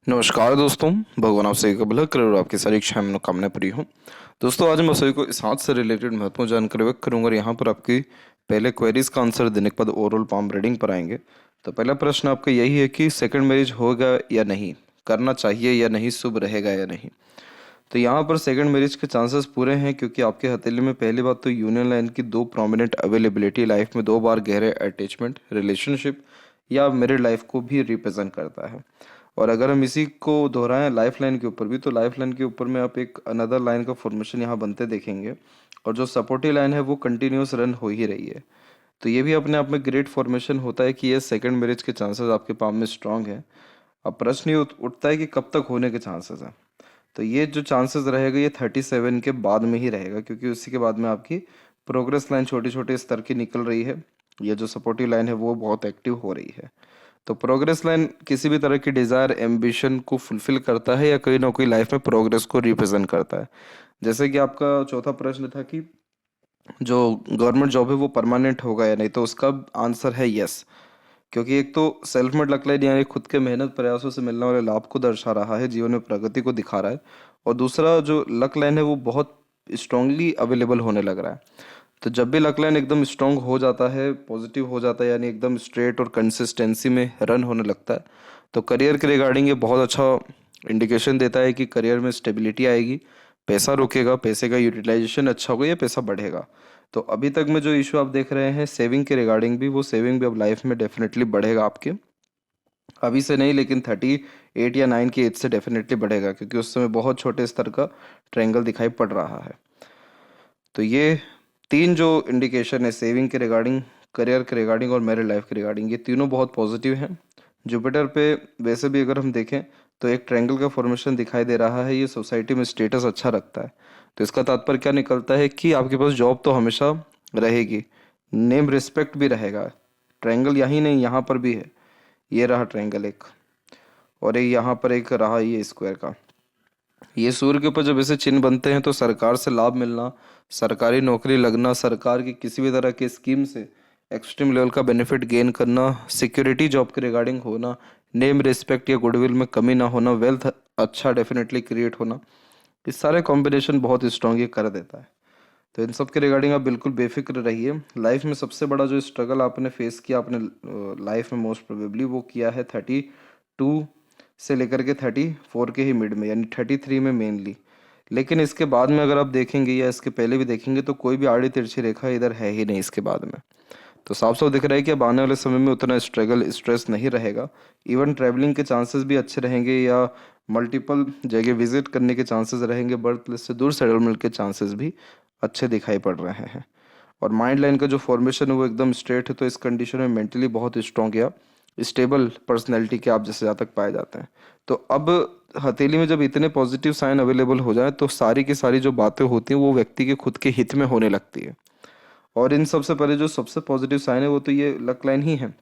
नमस्कार दोस्तों, भगवान आपसे कबूल करे और आपकी सारी इच्छाएं मनोकामनाएं पूरी हों। दोस्तों, आज मैं सभी को इस हाथ से रिलेटेड महत्वपूर्ण जानकारी व्यक्त करूंगा और यहाँ पर आपकी पहले क्वेरीज का आंसर देने के बाद ओवरऑल पाम रीडिंग पर आएंगे। तो पहला प्रश्न आपका यही है कि सेकंड मैरिज होगा या नहीं, करना चाहिए या नहीं, शुभ रहेगा या नहीं। तो यहाँ पर सेकंड मैरिज के चांसेस पूरे हैं, क्योंकि आपके हथेली में पहली बात तो यूनियन लाइन की दो प्रोमिनेंट अवेलेबिलिटी लाइफ में दो बार गहरे अटैचमेंट रिलेशनशिप या मैरिड लाइफ को भी रिप्रेजेंट करता है। और अगर हम इसी को दोहराएं लाइफ लाइन के ऊपर भी, तो लाइफ लाइन के ऊपर में आप एक अनदर लाइन का फॉर्मेशन यहाँ बनते देखेंगे। और जो सपोर्टिव लाइन है वो कंटिन्यूस रन हो ही रही है। तो ये भी अपने आप में ग्रेट फॉर्मेशन होता है कि ये सेकंड मैरिज के चांसेस आपके पाम में स्ट्रांग है। अब प्रश्न ये उठता है कि कब तक होने के चांसेस हैं। तो ये जो चांसेस रहेगा ये 37 के बाद में ही रहेगा, क्योंकि उसी के बाद में आपकी प्रोग्रेस लाइन छोटे छोटे स्तर की निकल रही है। ये जो सपोर्टिव लाइन है वो बहुत एक्टिव हो रही है। तो प्रोग्रेस लाइन किसी भी तरह की डिज़ायर एम्बिशन को फुलफिल करता है या कहीं ना कहीं लाइफ में प्रोग्रेस को रिप्रेजेंट करता है। जैसे कि आपका चौथा प्रश्न था कि जो गवर्नमेंट जॉब है वो परमानेंट होगा या नहीं, तो उसका आंसर है यस। क्योंकि एक तो सेल्फ मेड लक लाइन यानी खुद के मेहनत प्रयासों से मिलने वाले लाभ को दर्शा रहा है, जीवन में प्रगति को दिखा रहा है। और दूसरा जो लक लाइन है वो बहुत स्ट्रांगली अवेलेबल होने लग रहा है। तो जब भी लक लाइन एकदम स्ट्रांग हो जाता है, पॉजिटिव हो जाता है, यानी एकदम स्ट्रेट और कंसिस्टेंसी में रन होने लगता है, तो करियर के रिगार्डिंग ये बहुत अच्छा इंडिकेशन देता है कि करियर में स्टेबिलिटी आएगी, पैसा रुकेगा, पैसे का यूटिलाइजेशन अच्छा होगा या पैसा बढ़ेगा। तो अभी तक में जो इशू आप देख रहे हैं सेविंग के रिगार्डिंग भी, वो सेविंग भी अब लाइफ में डेफिनेटली बढ़ेगा आपके। अभी से नहीं, लेकिन 38 या 9 की एज से डेफिनेटली बढ़ेगा, क्योंकि उस समय बहुत छोटे स्तर का ट्रायंगल दिखाई पड़ रहा है। तो ये तीन जो इंडिकेशन है सेविंग के रिगार्डिंग, करियर के रिगार्डिंग और मैरिड लाइफ के रिगार्डिंग, ये तीनों बहुत पॉजिटिव हैं। जुपिटर पे वैसे भी अगर हम देखें तो एक ट्रायंगल का फॉर्मेशन दिखाई दे रहा है, ये सोसाइटी में स्टेटस अच्छा रखता है। तो इसका तात्पर्य क्या निकलता है कि आपके पास जॉब तो हमेशा रहेगी, नेम रिस्पेक्ट भी रहेगा। ट्रायंगल यहीं नहीं, यहाँ पर भी है। ये रहा ट्रायंगल एक, और एक यहाँ पर एक रहा ये स्क्वायर का। ये सूर्य के ऊपर जब ऐसे चिन्ह बनते हैं तो सरकार से लाभ मिलना, सरकारी नौकरी लगना, सरकार की किसी भी तरह की स्कीम से एक्सट्रीम लेवल का बेनिफिट गेन करना, सिक्योरिटी जॉब के रिगार्डिंग होना, नेम रिस्पेक्ट या गुडविल में कमी ना होना, वेल्थ अच्छा डेफिनेटली क्रिएट होना, इस सारे कॉम्बिनेशन बहुत स्ट्रांग ये कर देता है। तो इन सब के रिगार्डिंग आप बिल्कुल बेफिक्र रहिए। लाइफ में सबसे बड़ा जो स्ट्रगल आपने फेस किया अपने लाइफ में, मोस्ट प्रोबेबली वो किया है 32 से लेकर के 34 के ही मिड में, यानी 33 में मेनली। लेकिन इसके बाद में अगर आप देखेंगे या इसके पहले भी देखेंगे तो कोई भी आड़ी तिरछी रेखा इधर है ही नहीं इसके बाद में। तो साफ साफ दिख रहा है कि अब आने वाले समय में उतना स्ट्रगल स्ट्रेस नहीं रहेगा। इवन ट्रैवलिंग के चांसेस भी अच्छे रहेंगे, या मल्टीपल जगह विजिट करने के चांसेस रहेंगे, बर्थ प्लेस से दूर सेटलमेंट के चांसेस भी अच्छे दिखाई पड़ रहे हैं। और माइंड लाइन का जो फॉर्मेशन है वो एकदम स्ट्रेट है, तो इस कंडीशन में मेंटली बहुत स्ट्रॉन्ग या स्टेबल पर्सनैलिटी के आप जैसे जातक पाए जाते हैं। तो अब हथेली में जब इतने पॉजिटिव साइन अवेलेबल हो जाए तो सारी की सारी जो बातें होती हैं वो व्यक्ति के खुद के हित में होने लगती है। और इन सबसे पहले जो सबसे पॉजिटिव साइन है वो तो ये लक लाइन ही है।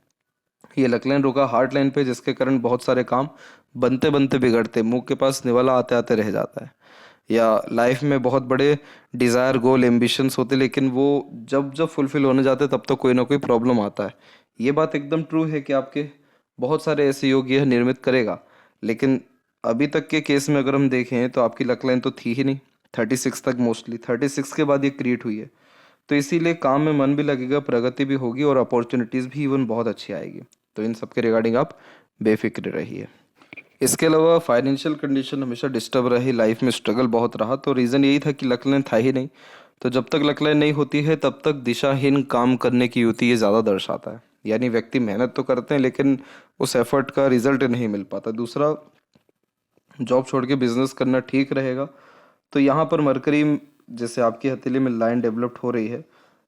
ये लक लाइन रुका हार्ट लाइन पे, जिसके कारण बहुत सारे काम बनते बनते बिगड़ते, मुंह के पास निवाला आते आते रह जाता है। या लाइफ में बहुत बड़े डिज़ायर गोल एम्बिशंस होते, लेकिन वो जब जब फुलफिल होने जाते तब तो कोई ना कोई प्रॉब्लम आता है। ये बात एकदम ट्रू है कि आपके बहुत सारे ऐसे योग यह निर्मित करेगा। लेकिन अभी तक के केस में अगर हम देखें तो आपकी लक लाइन तो थी ही नहीं 36 तक, मोस्टली 36 के बाद ये क्रिएट हुई है। तो इसीलिए काम में मन भी लगेगा, प्रगति भी होगी और अपॉर्चुनिटीज़ भी इवन बहुत अच्छी आएगी। तो इन सब के रिगार्डिंग आप बेफिक्र रहिए। इसके अलावा फाइनेंशियल कंडीशन हमेशा डिस्टर्ब रही, लाइफ में स्ट्रगल बहुत रहा, तो रीज़न यही था कि लक लाइन था ही नहीं। तो जब तक लक लाइन नहीं होती है तब तक दिशाहीन काम करने की युति ये ज़्यादा दर्शाता है। यानी व्यक्ति मेहनत तो करते हैं लेकिन उस एफर्ट का रिजल्ट नहीं मिल पाता। दूसरा, जॉब छोड़ के बिजनेस करना ठीक रहेगा। तो यहाँ पर मरकरी, जैसे आपकी हथेली में लाइन डेवलप्ड हो रही है,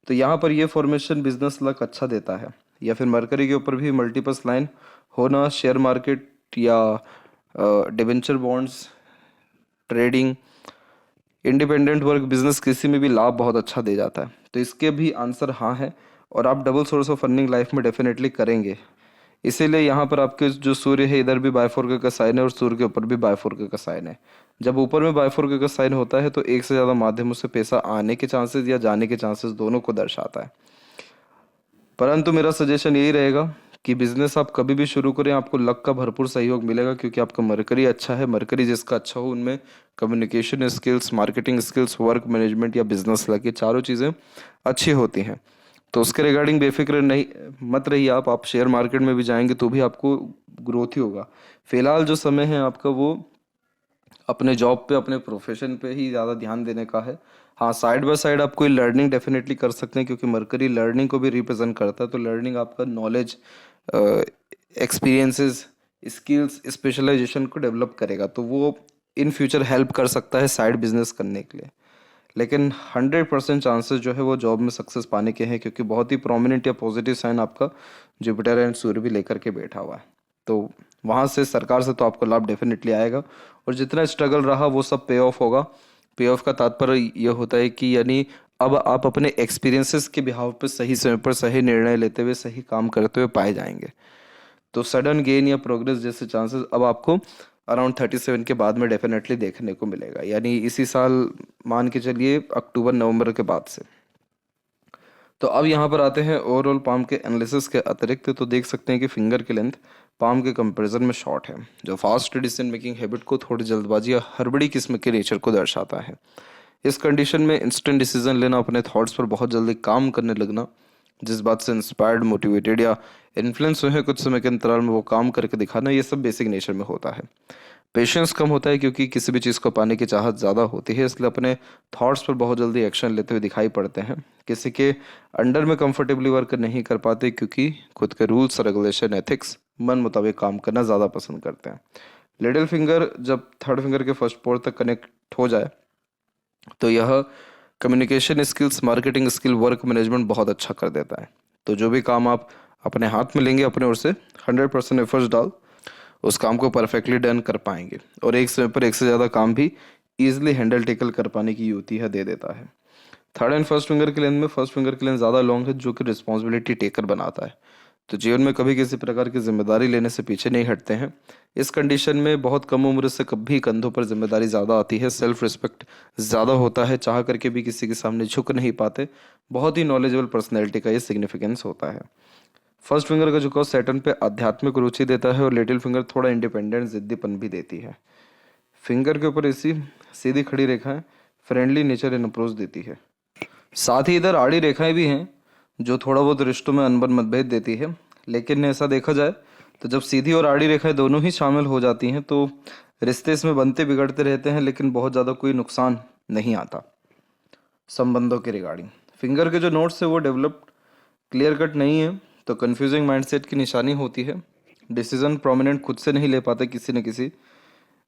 तो यहाँ पर ये फॉर्मेशन बिजनेस लक अच्छा देता है। या फिर मरकरी के ऊपर भी मल्टीपस लाइन होना शेयर मार्केट या debenture bonds, trading, independent work, business, किसी में भी लाभ बहुत अच्छा दे जाता है। तो इसके भी आंसर हाँ है, और आप double source of earning life में डेफिनेटली करेंगे। इसीलिए यहाँ पर आपके जो सूर्य है इधर भी बायफोर्क का साइन है और सूर्य के ऊपर भी बायफोर्क का साइन है। जब ऊपर में बायफोर्क का साइन होता है तो एक से ज़्यादा माध्यमों से पैसा आने के चांसेस या जाने के चांसेस दोनों को दर्शाता है। परंतु मेरा सजेशन यही रहेगा कि बिजनेस आप कभी भी शुरू करें आपको लक का भरपूर सहयोग मिलेगा, क्योंकि आपका मरकरी अच्छा है। मरकरी जिसका अच्छा हो उनमें communication skills, marketing skills, work management या बिजनेस लक, ये चारों चीज़ें अच्छी होती हैं। तो उसके रिगार्डिंग बेफिक्र नहीं मत रहिए। आप शेयर मार्केट में भी जाएंगे तो भी आपको ग्रोथ ही होगा। फिलहाल जो समय है आपका वो अपने जॉब पे, अपने प्रोफेशन पे ही ज़्यादा ध्यान देने का है। हाँ, साइड बाय साइड आप कोई लर्निंग डेफिनेटली कर सकते हैं, क्योंकि मरकरी लर्निंग को भी रिप्रेजेंट करता है। तो लर्निंग आपका नॉलेज, एक्सपीरियंसेस, स्किल्स, स्पेशलाइजेशन को डेवलप करेगा, तो वो इन फ्यूचर हेल्प कर सकता है साइड बिजनेस करने के लिए। लेकिन 100% चांसेस जो है वो जॉब में सक्सेस पाने के हैं, क्योंकि बहुत ही प्रोमिनेंट या पॉजिटिव साइन आपका जुपिटर एंड सूर्य भी लेकर के बैठा हुआ है। तो वहाँ से, सरकार से तो आपको लाभ डेफिनेटली आएगा, और जितना स्ट्रगल रहा वो सब पे ऑफ होगा। पे ऑफ का तात्पर्य ये होता है कि यानी अब आप अपने एक्सपीरियंसेस के बिहाव पे सही समय पर सही निर्णय लेते हुए, सही काम करते हुए पाए जाएंगे। तो सडन गेन या प्रोग्रेस जैसे चांसेस अब आपको अराउंड 37 के बाद में डेफिनेटली देखने को मिलेगा, यानी इसी साल मान के चलिए अक्टूबर नवंबर के बाद से। तो अब यहाँ पर आते हैं ओवरऑल पाम के एनालिसिस के अतिरिक्त। तो देख सकते हैं कि फिंगर की लेंथ पाम के कंपैरिजन में शॉर्ट है, जो फास्ट डिसीजन मेकिंग हैबिट को, थोड़ी जल्दबाजी या हड़बड़ी किस्म के नेचर को दर्शाता है। इस कंडीशन में इंस्टेंट डिसीजन लेना, अपने थॉट्स पर बहुत जल्दी काम करने लगना, जिस बात से इंस्पायर्ड, मोटिवेटेड या इन्फ्लुएंस हुए हैं कुछ समय के अंतराल में वो काम करके दिखाना, ये सब बेसिक नेचर में होता है। पेशेंस कम होता है, क्योंकि किसी भी चीज़ को पाने की चाहत ज़्यादा होती है, इसलिए अपने थॉट्स पर बहुत जल्दी एक्शन लेते हुए दिखाई पड़ते हैं। किसी के अंडर में कंफर्टेबली वर्क नहीं कर पाते, क्योंकि खुद के रूल्स, रेगुलेशन, एथिक्स, मन मुताबिक काम करना ज़्यादा पसंद करते हैं। लिटिल फिंगर जब थर्ड फिंगर के फर्स्ट पोर तक कनेक्ट हो जाए तो यह communication skills, marketing skill, work management बहुत अच्छा कर देता है। तो जो भी काम आप अपने हाथ में लेंगे, अपने ओर से 100% एफर्ट्स डाल उस काम को परफेक्टली डन कर पाएंगे, और एक समय पर एक से ज़्यादा काम भी ईजिली हैंडल टेकल कर पाने की युक्ति है दे देता है। थर्ड एंड फर्स्ट फिंगर के लेंथ में फर्स्ट फिंगर के लेंथ ज़्यादा लॉन्ग है, जो कि रिस्पॉन्सिबिलिटी टेकर बनाता है। तो जीवन में कभी किसी प्रकार की जिम्मेदारी लेने से पीछे नहीं हटते हैं। इस कंडीशन में बहुत कम उम्र से कभी कंधों पर जिम्मेदारी ज़्यादा आती है, सेल्फ रिस्पेक्ट ज़्यादा होता है, चाह करके भी किसी के सामने झुक नहीं पाते। बहुत ही नॉलेजेबल पर्सनैलिटी का ये सिग्निफिकेंस होता है। फर्स्ट फिंगर का झुकाव सैटर्न पे आध्यात्मिक रुचि देता है, और लिटिल फिंगर थोड़ा इंडिपेंडेंट, जिद्दीपन भी देती है। फिंगर के ऊपर ऐसी सीधी खड़ी रेखाएं फ्रेंडली नेचर एंड अप्रोच देती है। साथ ही इधर आड़ी रेखाएं भी हैं, जो थोड़ा बहुत रिश्तों में अनबन मतभेद देती है। लेकिन ऐसा देखा जाए तो जब सीधी और आड़ी रेखाएं दोनों ही शामिल हो जाती हैं तो रिश्ते इसमें बनते बिगड़ते रहते हैं, लेकिन बहुत ज़्यादा कोई नुकसान नहीं आता संबंधों के रिगार्डिंग। फिंगर के जो नोट्स है वो डेवलप्ड, क्लियर कट नहीं है, तो कंफ्यूजिंग माइंडसेट की निशानी होती है। डिसीजन प्रोमिनेंट खुद से नहीं ले पाते, किसी न किसी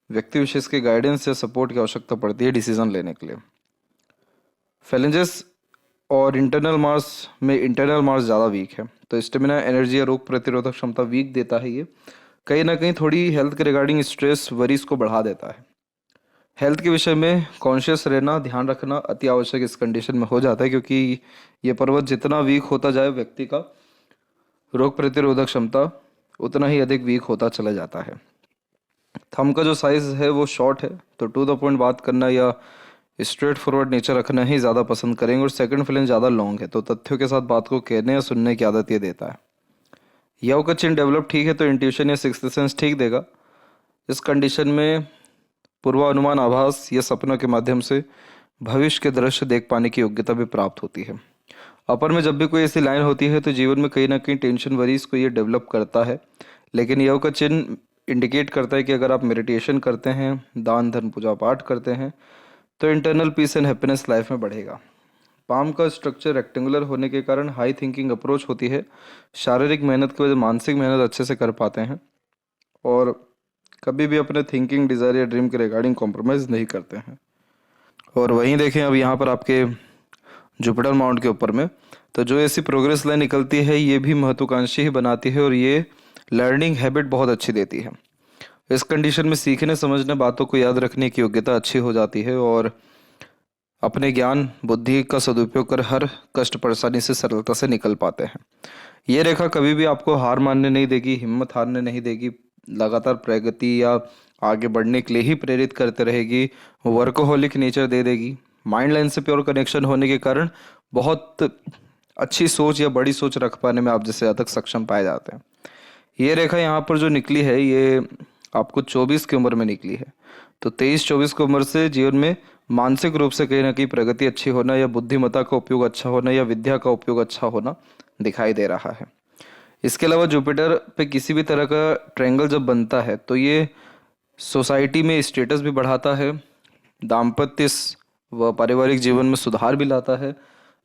व्यक्ति विशेष के गाइडेंस या सपोर्ट की आवश्यकता पड़ती है डिसीजन लेने के लिए। फैलेंजेस और इंटरनल मार्स में इंटरनल मार्स ज़्यादा वीक है, तो स्टेमिना, एनर्जी या रोग प्रतिरोधक क्षमता वीक देता है। ये कहीं ना कहीं थोड़ी हेल्थ के रिगार्डिंग स्ट्रेस, वरीज को बढ़ा देता है। हेल्थ के विषय में कॉन्शियस रहना, ध्यान रखना अति आवश्यक इस कंडीशन में हो जाता है, क्योंकि ये पर्वत जितना वीक होता जाए व्यक्ति का रोग प्रतिरोधक क्षमता उतना ही अधिक वीक होता चला जाता है। थंब का जो साइज है वो शॉर्ट है, तो टू द पॉइंट बात करना या स्ट्रेट फॉरवर्ड नेचर रखना ही ज़्यादा पसंद करेंगे। और सेकंड फिलेंस ज़्यादा लॉन्ग है, तो तथ्यों के साथ बात को कहने या सुनने की आदत ये देता है। यव का चिन्ह डेवलप ठीक है, तो इंट्यूशन या सिक्स्थ सेंस ठीक देगा। इस कंडीशन में पूर्वानुमान, आभास या सपनों के माध्यम से भविष्य के दृश्य देख पाने की योग्यता भी प्राप्त होती है। अपर में जब भी कोई ऐसी लाइन होती है तो जीवन में कहीं ना कहीं टेंशन, वरीज को ये डेवलप करता है। लेकिन यव का चिन्ह इंडिकेट करता है कि अगर आप मेडिटेशन करते हैं, दान धर्म, पूजा पाठ करते हैं, तो internal peace and happiness life में बढ़ेगा। पाम का स्ट्रक्चर रेक्टेंगुलर होने के कारण हाई थिंकिंग अप्रोच होती है। शारीरिक मेहनत की वजह मानसिक मेहनत अच्छे से कर पाते हैं, और कभी भी अपने थिंकिंग, डिज़ायर या ड्रीम के रिगार्डिंग कॉम्प्रोमाइज़ नहीं करते हैं। और वहीं देखें अब यहाँ पर आपके जुपिटर माउंट के ऊपर में, तो जो ऐसी प्रोग्रेस लाइन निकलती है ये भी महत्वाकांक्षी ही बनाती है, और ये लर्निंग हैबिट बहुत अच्छी देती है। इस कंडीशन में सीखने, समझने, बातों को याद रखने की योग्यता अच्छी हो जाती है, और अपने ज्ञान, बुद्धि का सदुपयोग कर हर कष्ट परेशानी से सरलता से निकल पाते हैं। ये रेखा कभी भी आपको हार मानने नहीं देगी, हिम्मत हारने नहीं देगी, लगातार प्रगति या आगे बढ़ने के लिए ही प्रेरित करते रहेगी, वर्कोहोलिक नेचर दे देगी। माइंड लाइन से प्योर कनेक्शन होने के कारण बहुत अच्छी सोच या बड़ी सोच रख पाने में आप जैसे ज़्यादा सक्षम पाए जाते हैं। ये रेखा यहाँ पर जो निकली है ये आपको 24 की उम्र में निकली है। तो 23-24 की उम्र से जीवन में मानसिक रूप से कहीं ना कहीं प्रगति अच्छी होना या बुद्धिमत्ता का उपयोग अच्छा होना या विद्या का उपयोग अच्छा होना दिखाई दे रहा है। इसके अलावा जुपिटर पे किसी भी तरह का ट्रायंगल जब बनता है तो ये सोसाइटी में स्टेटस भी बढ़ाता है, दाम्पत्य व पारिवारिक जीवन में सुधार भी लाता है,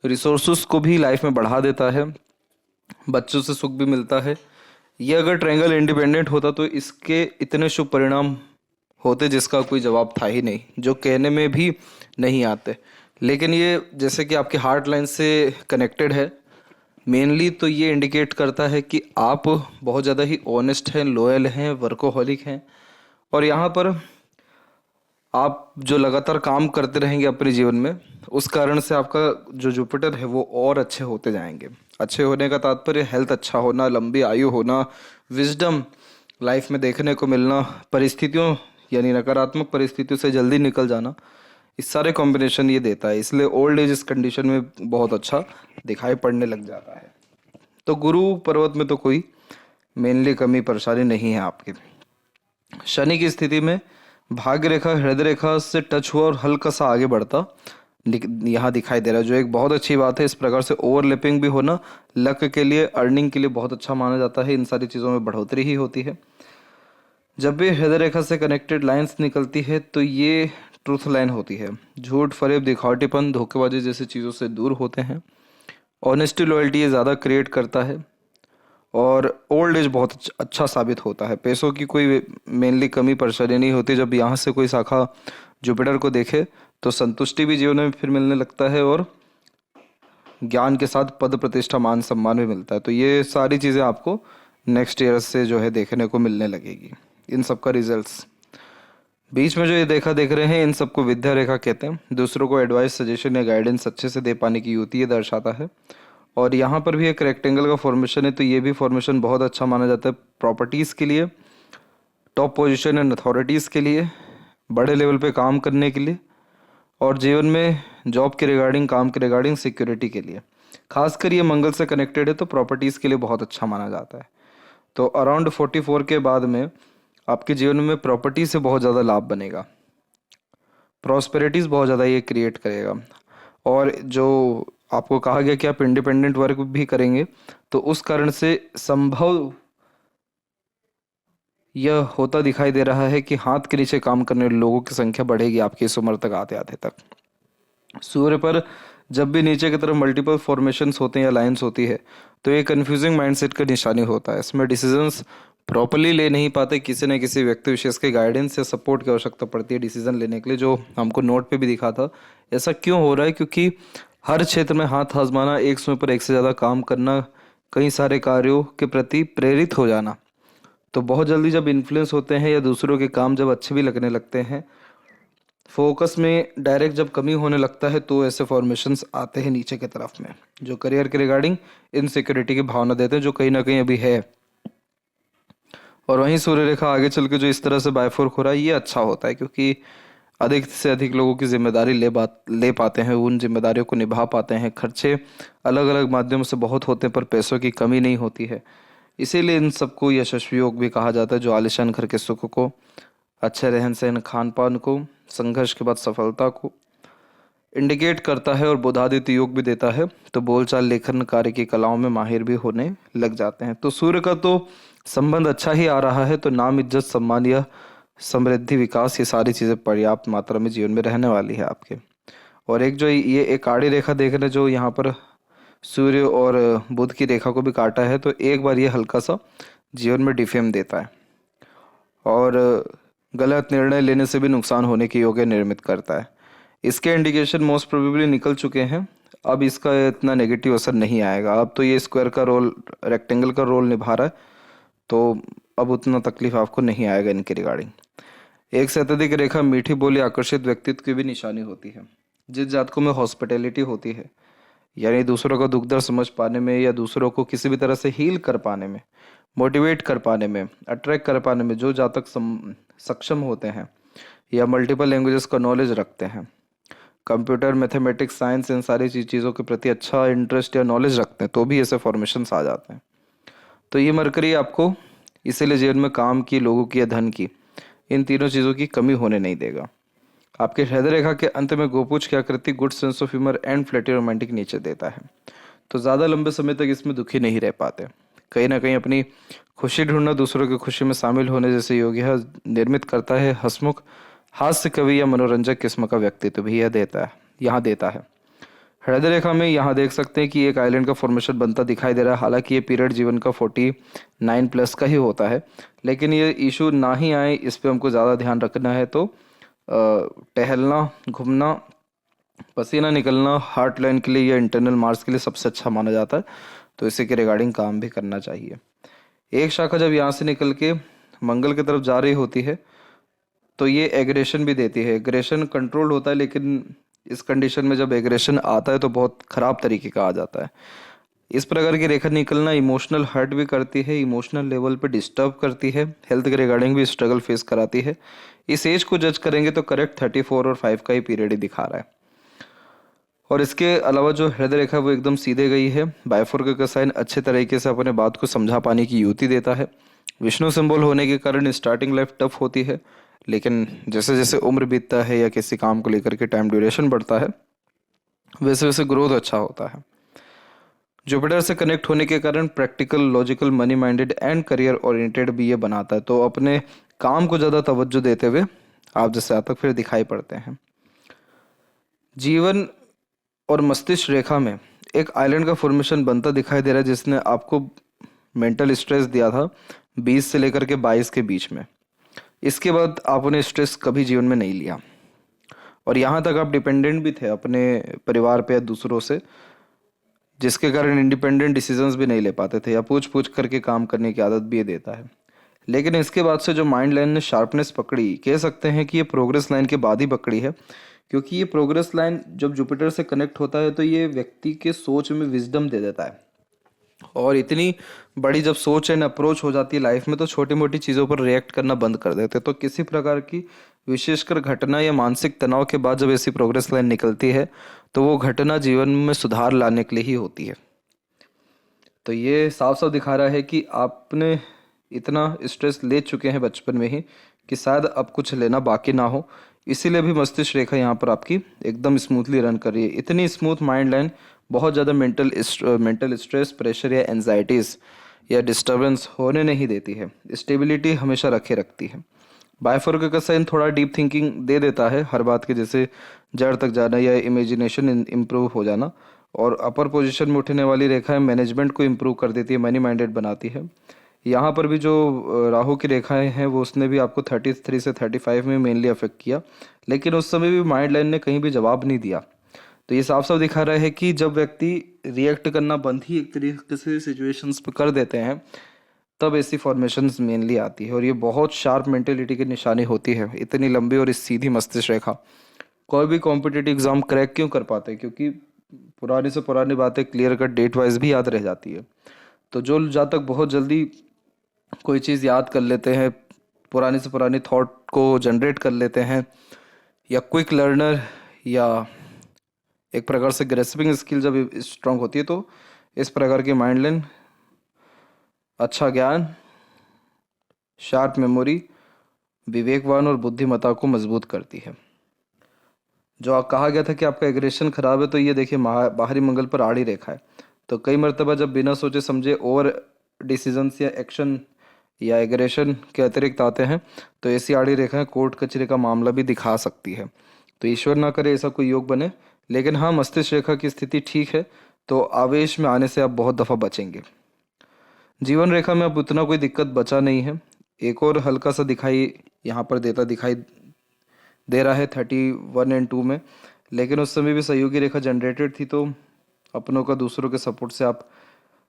रिसोर्सेस को भी लाइफ में बढ़ा देता है, बच्चों से सुख भी मिलता है। ये अगर ट्रायंगल इंडिपेंडेंट होता तो इसके इतने शुभ परिणाम होते जिसका कोई जवाब था ही नहीं, जो कहने में भी नहीं आते। लेकिन ये जैसे कि आपके हार्ट लाइन से कनेक्टेड है मेनली, तो ये इंडिकेट करता है कि आप बहुत ज़्यादा ही ऑनेस्ट हैं, लॉयल हैं, वर्कोहॉलिक हैं, और यहाँ पर आप जो लगातार काम करते रहेंगे अपने जीवन में, उस कारण से आपका जो जुपिटर है वो और अच्छे होते जाएंगे। अच्छे होने का तात्पर्य हेल्थ अच्छा होना, लंबी आयु होना, विजडम लाइफ में देखने को मिलना, परिस्थितियों यानी नकारात्मक परिस्थितियों से जल्दी निकल जाना, इस सारे कॉम्बिनेशन ये देता है। इसलिए ओल्ड एज इस कंडीशन में बहुत अच्छा दिखाई पड़ने लग जाता है। तो गुरु पर्वत में तो कोई मेनली कमी परेशानी नहीं है आपकी। शनि की स्थिति में भाग्य रेखा हृदय रेखा से टच हुआ और हल्का सा आगे बढ़ता यहाँ दिखाई दे रहा है, जो एक बहुत अच्छी बात है। इस प्रकार से ओवरलैपिंग भी होना लक के लिए, अर्निंग के लिए बहुत अच्छा माना जाता है। इन सारी चीज़ों में बढ़ोतरी ही होती है। जब भी हृदय रेखा से कनेक्टेड लाइंस निकलती है तो ये ट्रूथ लाइन होती है। झूठ, फरेब, दिखावटीपन, धोखेबाजी जैसी चीज़ों से दूर होते हैं। ऑनेस्टी, लॉयल्टी ये ज़्यादा क्रिएट करता है और ओल्ड एज बहुत अच्छा साबित होता है। पैसों की कोई मेनली कमी परेशानी नहीं होती। जब यहाँ से कोई शाखा जुपिटर को देखे तो संतुष्टि भी जीवन में फिर मिलने लगता है और ज्ञान के साथ पद प्रतिष्ठा, मान सम्मान भी मिलता है। तो ये सारी चीज़ें आपको नेक्स्ट ईयर से जो है देखने को मिलने लगेगी। इन सब का रिजल्ट्स बीच में जो ये देखा देख रहे हैं, इन सबको विद्या रेखा कहते हैं। दूसरों को एडवाइस, सजेशन या गाइडेंस अच्छे से दे पाने की युति ये दर्शाता है। और यहाँ पर भी एक रेक्टेंगल का फॉर्मेशन है, तो ये भी फॉर्मेशन बहुत अच्छा माना जाता है प्रॉपर्टीज़ के लिए, टॉप पोजीशन एंड अथॉरिटीज़ के लिए, बड़े लेवल पे काम करने के लिए, और जीवन में जॉब के रिगार्डिंग, काम के रिगार्डिंग, सिक्योरिटी के लिए। खासकर ये मंगल से कनेक्टेड है तो प्रॉपर्टीज़ के लिए बहुत अच्छा माना जाता है। तो अराउंड 44 के बाद में आपके जीवन में प्रॉपर्टी से बहुत ज़्यादा लाभ बनेगा, प्रॉस्पेरिटीज़ बहुत ज़्यादा ये क्रिएट करेगा। और जो आपको कहा गया कि आप इंडिपेंडेंट वर्क भी करेंगे, तो उस कारण से संभव यह होता दिखाई दे रहा है कि हाथ के नीचे काम करने वाले लोगों की संख्या बढ़ेगी आपकी इस उम्र तक आते आते तक। सूर्य पर जब भी नीचे की तरफ मल्टीपल फॉर्मेशंस होते हैं या लाइंस होती है तो ये कंफ्यूजिंग माइंडसेट का निशानी होता है। इसमें डिसीजंस प्रॉपरली ले नहीं पाते, किसी न किसी व्यक्ति विशेष के गाइडेंस या सपोर्ट की आवश्यकता पड़ती है डिसीजन लेने के लिए, जो हमको नोट पे भी दिखा था। ऐसा क्यों हो रहा है? क्योंकि हर क्षेत्र में हाथ आजमाना, एक समय पर एक से ज़्यादा काम करना, कई सारे कार्यों के प्रति प्रेरित हो जाना, तो बहुत जल्दी जब इन्फ्लुएंस होते हैं या दूसरों के काम जब अच्छे भी लगने लगते हैं, फोकस में डायरेक्ट जब कमी होने लगता है, तो ऐसे फॉर्मेशंस आते हैं नीचे की तरफ में, जो करियर के रिगार्डिंग इनसिक्योरिटी की भावना देते हैं, जो कहीं ना कहीं अभी है। और वहीं सूर्य रेखा आगे चल के जो इस तरह से बायफोर्क हो रहा है, ये अच्छा होता है क्योंकि अधिक से अधिक लोगों की जिम्मेदारी ले पाते हैं, उन जिम्मेदारियों को निभा पाते हैं। खर्चे अलग अलग माध्यमों से बहुत होते हैं पर पैसों की कमी नहीं होती है। इसीलिए इन सबको यशस्वी योग भी कहा जाता है, जो आलिशान घर के सुख को, अच्छे रहन सहन, खान पान को, संघर्ष के बाद सफलता को इंडिकेट करता है और बुधादित्य योग भी देता है। तो बोलचाल, लेखन, कार्य की कलाओं में माहिर भी होने लग जाते हैं। तो सूर्य का तो संबंध अच्छा ही आ रहा है, तो नाम, इज्जत, सम्मान या समृद्धि, विकास, ये सारी चीज़ें पर्याप्त मात्रा में जीवन में रहने वाली है आपके। और एक जो ये एक आड़ी रेखा देख रहे हैं, जो यहाँ पर सूर्य और बुध की रेखा को भी काटा है, तो एक बार ये हल्का सा जीवन में डिफेम देता है और गलत निर्णय लेने से भी नुकसान होने की योग निर्मित करता है। इसके इंडिकेशन मोस्ट प्रोबेबली निकल चुके हैं, अब इसका इतना नेगेटिव असर नहीं आएगा। अब तो ये स्क्वायर का रोल, रेक्टेंगल का रोल निभा रहा है, तो अब उतना तकलीफ आपको नहीं आएगा इनके रिगार्डिंग। एक से अत्यधिक रेखा मीठी बोली, आकर्षित व्यक्तित्व की भी निशानी होती है। जिस जातकों में हॉस्पिटैलिटी होती है, यानी दूसरों का दुख दर्द समझ पाने में या दूसरों को किसी भी तरह से हील कर पाने में, मोटिवेट कर पाने में, अट्रैक्ट कर पाने में जो जातक सक्षम होते हैं या मल्टीपल लैंग्वेजेस का नॉलेज रखते हैं, कंप्यूटर, मैथमेटिक्स, साइंस, इन सारी चीज़ों के प्रति अच्छा इंटरेस्ट या नॉलेज रखते हैं, तो भी ऐसे फॉर्मेशंस आ जाते हैं। तो ये मरकरी आपको इसीलिए जीवन में काम की, लोगों की या धन की, इन तीनों चीज़ों की कमी होने नहीं देगा। आपके हृदय रेखा के अंत में गोपुज की आकृति good sense of humour and flirty romantic nature देता है। तो ज़्यादा लंबे समय तक इसमें दुखी नहीं रह पाते। कहीं ना कहीं अपनी खुशी ढूंढना दूसरों की खुशी में शामिल होने जैसे योग यह निर्मित करता है। हंसमुख, हास्य कवि या मनोरंजक किस्म का व्यक्तित्व भी यह यहाँ देता है। हृदय रेखा में यहाँ देख सकते हैं कि एक आइलैंड का फॉर्मेशन बनता दिखाई दे रहा है। हालांकि ये पीरियड जीवन का 49+ का ही होता है, लेकिन ये इशू ना ही आए इस पे हमको ज़्यादा ध्यान रखना है। तो टहलना, घूमना, पसीना निकलना हार्ट लाइन के लिए या इंटरनल मार्स के लिए सबसे अच्छा माना जाता है। तो इसी के रिगार्डिंग काम भी करना चाहिए। एक शाखा जब यहाँ से निकल के मंगल की तरफ जा रही होती है तो ये एग्रेशन भी देती है। एग्रेशन कंट्रोल होता है, लेकिन इस कंडीशन में जब एग्रेशन आता है तो बहुत ख़राब तरीके का आ जाता है। इस प्रकार की रेखा निकलना इमोशनल हर्ट भी करती है, इमोशनल लेवल पे डिस्टर्ब करती है, हेल्थ के रिगार्डिंग भी स्ट्रगल फेस कराती है। इस एज को जज करेंगे तो करेक्ट 34 और 5 का ही पीरियड ही दिखा रहा है। और इसके अलावा जो हृदय रेखा है वो एकदम सीधे गई है। बायफोर्क का साइन अच्छे तरीके से अपने बात को समझा पाने की युक्ति देता है। विष्णु सिंबल होने के कारण स्टार्टिंग लाइफ टफ होती है, लेकिन जैसे जैसे उम्र बीतता है या किसी काम को लेकर के टाइम ड्यूरेशन बढ़ता है वैसे वैसे ग्रोथ अच्छा होता है। जुपिटर से कनेक्ट होने के कारण practical, logical, money minded and career oriented भी ये बनाता है। तो अपने काम को ज़्यादा तवज्जो देते हुए आप जैसे जातक फिर दिखाई पड़ते हैं। जीवन और मस्तिष्क रेखा में एक आइलैंड का फॉर्मेशन बनता दिखाई दे रहा है, जिसने आपको मेंटल स्ट्रेस दिया था 20 से लेकर के 22 के बीच में। इसके बाद आपने स्ट्रेस कभी जीवन में नहीं लिया और यहाँ तक आप डिपेंडेंट भी थे अपने परिवार पे या दूसरों से, जिसके कारण इंडिपेंडेंट डिसीजंस भी नहीं ले पाते थे या पूछ पूछ करके काम करने की आदत भी ये देता है। लेकिन इसके बाद से जो माइंड लाइन ने शार्पनेस पकड़ी, कह सकते हैं कि ये प्रोग्रेस लाइन के बाद ही पकड़ी है। क्योंकि ये प्रोग्रेस लाइन जब जुपिटर से कनेक्ट होता है तो ये व्यक्ति के सोच में विजडम दे देता है। और इतनी बड़ी जब सोच एंड अप्रोच हो जाती है लाइफ में तो छोटी मोटी चीज़ों पर रिएक्ट करना बंद कर देते हैं। तो किसी प्रकार की विशेषकर घटना या मानसिक तनाव के बाद जब ऐसी प्रोग्रेस लाइन निकलती है तो वो घटना जीवन में सुधार लाने के लिए ही होती है। तो ये साफ साफ दिखा रहा है कि आपने इतना स्ट्रेस ले चुके हैं बचपन में ही कि शायद अब कुछ लेना बाकी ना हो। इसीलिए भी मस्तिष्क रेखा यहाँ पर आपकी एकदम स्मूथली रन कर रही है। इतनी स्मूथ माइंड लाइन बहुत ज़्यादा मेंटल स्ट्रेस, प्रेशर या एंजाइटीज़ या डिस्टर्बेंस होने नहीं देती है। स्टेबिलिटी हमेशा रखे रखती है। बायफोर्क का साइन थोड़ा डीप थिंकिंग दे देता है हर बात के, जैसे जड़ तक जाना या इमेजिनेशन इम्प्रूव हो जाना। और अपर पोजीशन में उठने वाली रेखाएं मैनेजमेंट को इम्प्रूव कर देती है, मनी माइंडेड बनाती है। यहाँ पर भी जो राहु की रेखाएं हैं वो उसने भी आपको 33 से 35 में मेनली अफेक्ट किया, लेकिन उस समय भी माइंड लाइन ने कहीं भी जवाब नहीं दिया। तो ये साफ साफ दिखा रहा है कि जब व्यक्ति रिएक्ट करना बंद ही एक तरीके से सिचुएशंस पर कर देते हैं तब ऐसी फॉर्मेशंस मेनली आती है। और ये बहुत शार्प मेंटेलिटी की निशानी होती है। इतनी लंबी और इस सीधी मस्तिष्क रेखा कोई भी कॉम्पिटिटिव एग्जाम क्रैक क्यों कर पाते हैं? क्योंकि पुरानी से पुरानी बातें क्लियर कट डेट वाइज भी याद रह जाती है। तो जो जातक बहुत जल्दी कोई चीज़ याद कर लेते हैं, पुरानी से पुरानी थॉट को जनरेट कर लेते हैं, या क्विक लर्नर या एक प्रकार से ग्रेस्पिंग स्किल जब स्ट्रांग होती है तो इस प्रकार की माइंड लाइन अच्छा ज्ञान, शार्प मेमोरी, विवेकवान और बुद्धिमत्ता को मजबूत करती है। जो कहा गया था कि आपका एग्रेशन खराब है, तो ये देखिए बाहरी मंगल पर आड़ी रेखा है। तो कई मरतबा जब बिना सोचे समझे ओवर डिसीजंस या एक्शन या एग्रेशन के अतिरिक्त आते हैं तो ऐसी आड़ी रेखाएं कोर्ट कचहरी का मामला भी दिखा सकती है। तो ईश्वर ना करे ऐसा कोई योग बने, लेकिन हाँ मस्तिष्क रेखा की स्थिति ठीक है तो आवेश में आने से आप बहुत दफ़ा बचेंगे। जीवन रेखा में अब उतना कोई दिक्कत बचा नहीं है। एक और हल्का सा दिखाई यहाँ पर दिखाई दे रहा है 31 और 2 में, लेकिन उस समय भी सहयोगी रेखा जनरेटेड थी तो अपनों का दूसरों के सपोर्ट से आप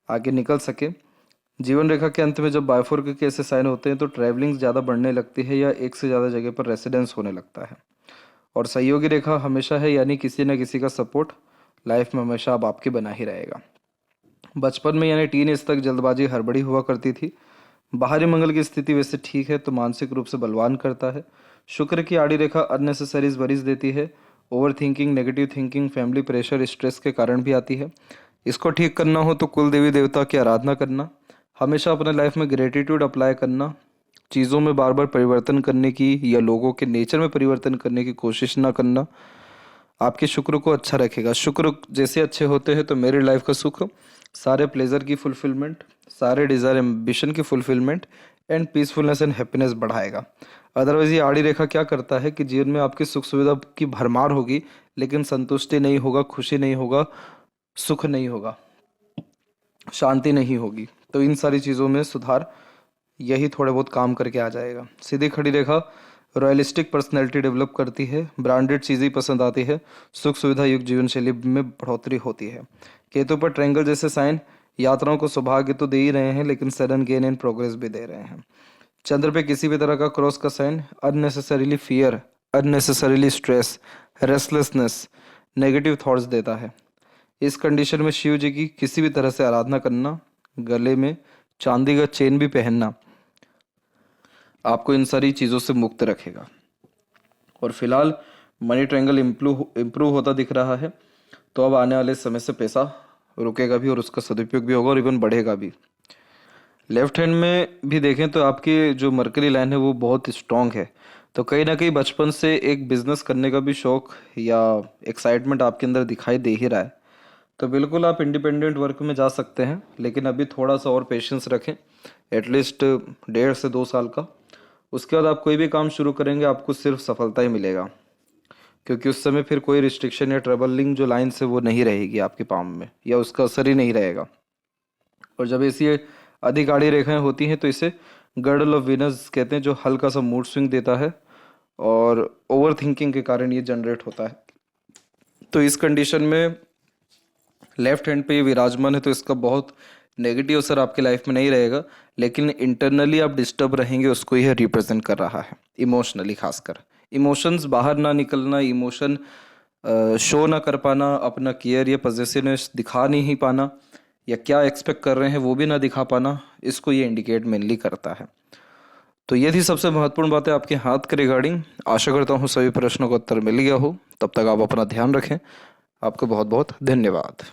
आगे निकल सके। जीवन रेखा के अंत में जब बायफोर्क के ऐसे साइन होते हैं तो ट्रैवलिंग ज़्यादा बढ़ने लगती है या एक से ज़्यादा जगह पर रेसिडेंस होने लगता है। और सहयोगी रेखा हमेशा है, यानी किसी न किसी का सपोर्ट लाइफ में हमेशा अब आपके बना ही रहेगा। बचपन में यानी टीन एज तक जल्दबाजी हड़बड़ी हुआ करती थी। बाहरी मंगल की स्थिति वैसे ठीक है तो मानसिक रूप से बलवान करता है। शुक्र की आड़ी रेखा अननेसेसरीज वरीज देती है। Over thinking, negative thinking, family pressure, stress के कारण भी आती है। इसको ठीक करना हो तो कुल देवी देवता की आराधना करना, हमेशा अपने लाइफ में ग्रेटिट्यूड अप्लाई करना, चीज़ों में बार बार परिवर्तन करने की या लोगों के नेचर में परिवर्तन करने की कोशिश ना करना आपके शुक्र को अच्छा रखेगा। शुक्र जैसे अच्छे होते हैं तो मेरी लाइफ का सुख, सारे प्लेजर की फुलफिलमेंट, सारे डिज़ायर एम्बिशन की fulfilment and peacefulness and happiness बढ़ाएगा। अदरवाइज ये आड़ी रेखा क्या करता है कि जीवन में आपकी सुख सुविधा की भरमार होगी लेकिन संतुष्टि नहीं होगा, खुशी नहीं होगा, सुख नहीं होगा, शांति नहीं होगी। तो इन सारी चीज़ों में सुधार यही थोड़े बहुत काम करके आ जाएगा। सीधी खड़ी रेखा रॉयलिस्टिक पर्सनैलिटी डेवलप करती है, ब्रांडेड चीज़ें पसंद आती है, सुख सुविधा युक्त जीवन शैली में बढ़ोतरी होती है। केतु पर ट्रायंगल जैसे साइन यात्राओं को सौभाग्य तो दे ही रहे हैं लेकिन सडन गेन एंड प्रोग्रेस भी दे रहे हैं। चंद्र पे किसी भी तरह का क्रॉस का sign unnecessarily fear, unnecessarily stress, restlessness, negative thoughts देता है। इस कंडीशन में शिव जी की किसी भी तरह से आराधना करना, गले में चांदी का चेन भी पहनना आपको इन सारी चीज़ों से मुक्त रखेगा। और फिलहाल मनी ट्रायंगल इम्प्रूव होता दिख रहा है, तो अब आने वाले समय से पैसा रुकेगा भी और उसका सदुपयोग भी होगा और इवन बढ़ेगा भी। लेफ्ट हैंड में भी देखें तो आपकी जो मरकरी लाइन है वो बहुत स्ट्रांग है, तो कहीं ना कहीं बचपन से एक बिजनेस करने का भी शौक या एक्साइटमेंट आपके अंदर दिखाई दे ही रहा है। तो बिल्कुल आप इंडिपेंडेंट वर्क में जा सकते हैं, लेकिन अभी थोड़ा सा और पेशेंस रखें, एटलीस्ट 1.5 से 2 साल का। उसके बाद आप कोई भी काम शुरू करेंगे आपको सिर्फ सफलता ही मिलेगा, क्योंकि उस समय फिर कोई रिस्ट्रिक्शन या ट्रबलिंग जो लाइन्स है वो नहीं रहेगी आपके पाम में, या उसका असर ही नहीं रहेगा। और जब ऐसी अधिक आड़ी रेखाएं होती हैं तो इसे गर्डल ऑफ वीनस कहते हैं, जो हल्का सा मूड स्विंग देता है और ओवर थिंकिंग के कारण ये जनरेट होता है। तो इस कंडीशन में लेफ्ट हैंड पे ये विराजमान है तो इसका बहुत नेगेटिव असर आपकी लाइफ में नहीं रहेगा, लेकिन इंटरनली आप डिस्टर्ब रहेंगे, उसको यह रिप्रेजेंट कर रहा है। इमोशनली खासकर इमोशंस बाहर ना निकलना, इमोशन शो ना कर पाना, अपना केयर या पॉजिटिवनेस दिखा नहीं पाना, या क्या एक्सपेक्ट कर रहे हैं वो भी ना दिखा पाना, इसको ये इंडिकेट मेनली करता है। तो ये थी सबसे महत्वपूर्ण बातें आपके हाथ के रिगार्डिंग। आशा करता हूँ सभी प्रश्नों का उत्तर मिल गया हो। तब तक आप अपना ध्यान रखें। आपको बहुत बहुत धन्यवाद।